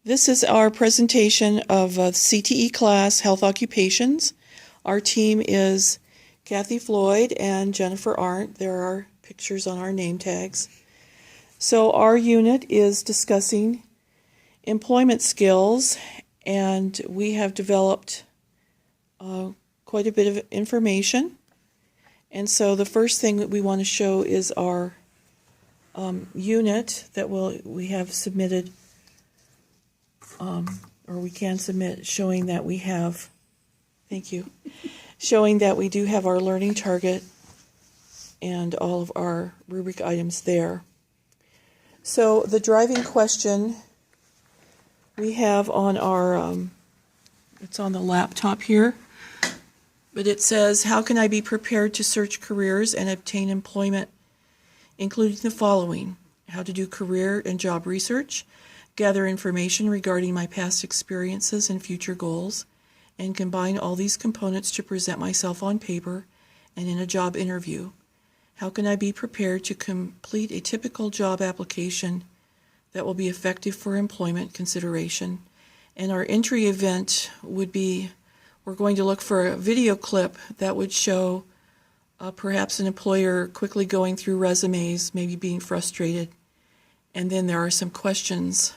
This is our presentation of CTE class, Health Occupations. Our team is Kathy Floyd and Jennifer Arndt. There are pictures on our name tags. So our unit is discussing employment skills, and we have developed quite a bit of information. And so the first thing that we want to show is our unit that we have submitted, or we can submit, showing that we have, thank you, showing that we do have our learning target and all of our rubric items there. So the driving question we have on our, it's on the laptop here, but it says, how can I be prepared to search careers and obtain employment, including the following: how to do career and job research, gather information regarding my past experiences and future goals, and combine all these components to present myself on paper and in a job interview. How can I be prepared to complete a typical job application that will be effective for employment consideration? And our entry event would be, we're going to look for a video clip that would show perhaps an employer quickly going through resumes, maybe being frustrated. And then there are some questions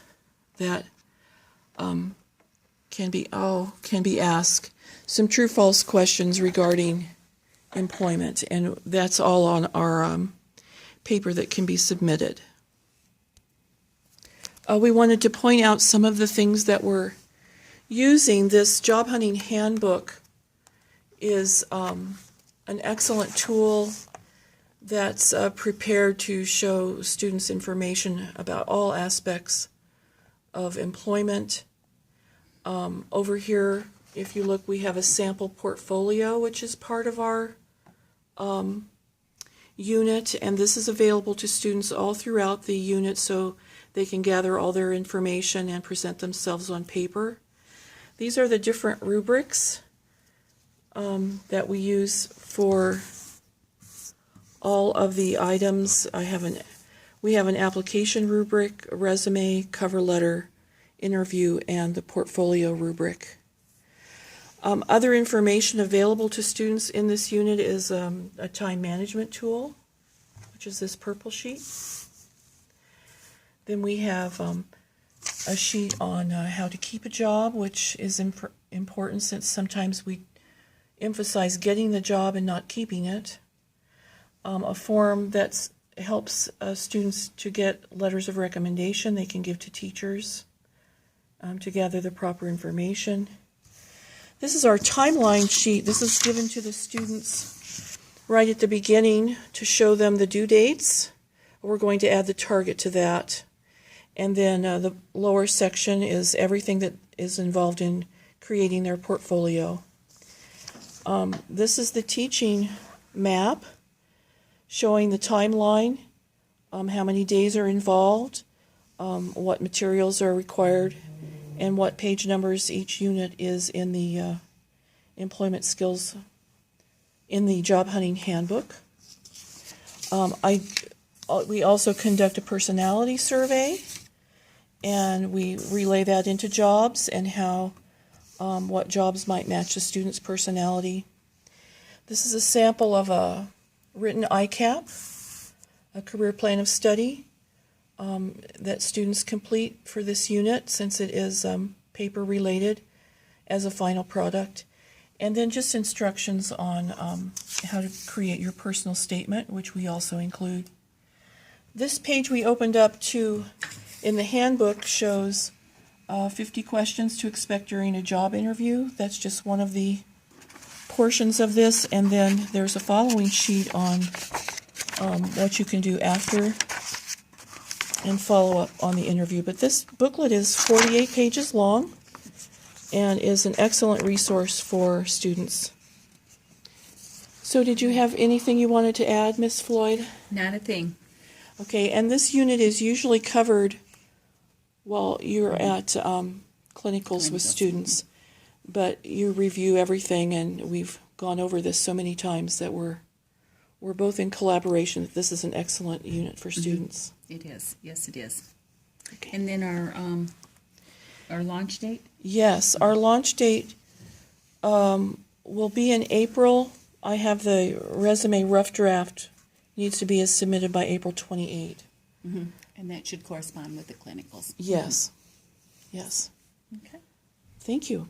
that can be asked, some true-false questions regarding employment, and that's all on our paper that can be submitted. We wanted to point out some of the things that we're using. This job hunting handbook is an excellent tool that's prepared to show students information about all aspects of employment. Over here, if you look, we have a sample portfolio, which is part of our unit, and this is available to students all throughout the unit so they can gather all their information and present themselves on paper. These are the different rubrics that we use for all of the items. We have an application rubric, a resume, cover letter, interview, and the portfolio rubric. Other information available to students in this unit is a time management tool, which is this purple sheet. Then we have a sheet on how to keep a job, which is important since sometimes we emphasize getting the job and not keeping it. A form that helps students to get letters of recommendation they can give to teachers to gather the proper information. This is our timeline sheet. This is given to the students right at the beginning to show them the due dates. We're going to add the target to that. And then the lower section is everything that is involved in creating their portfolio. This is the teaching map showing the timeline, how many days are involved, what materials are required, and what page numbers each unit is in the employment skills in the job hunting handbook. We also conduct a personality survey, and we relay that into jobs and how what jobs might match the student's personality. This is a sample of a written ICAP, a career plan of study, that students complete for this unit since it is paper related as a final product. And then just instructions on how to create your personal statement, which we also include. This page we opened up to in the handbook shows 50 questions to expect during a job interview. That's just one of the portions of this, and then there's a following sheet on what you can do after and follow up on the interview. But this booklet is 48 pages long and is an excellent resource for students. So did you have anything you wanted to add, Ms. Floyd? Not a thing. Okay, and this unit is usually covered while you're at clinicals with students, but you review everything, and we've gone over this so many times that we're both in collaboration. This is an excellent unit for students. It is. Yes, it is. Okay. And then our Our launch date? Yes, our launch date will be in April. I have the resume rough draft, needs to be submitted by April 28. And that should correspond with the clinicals. Yes, yes. Okay. Thank you.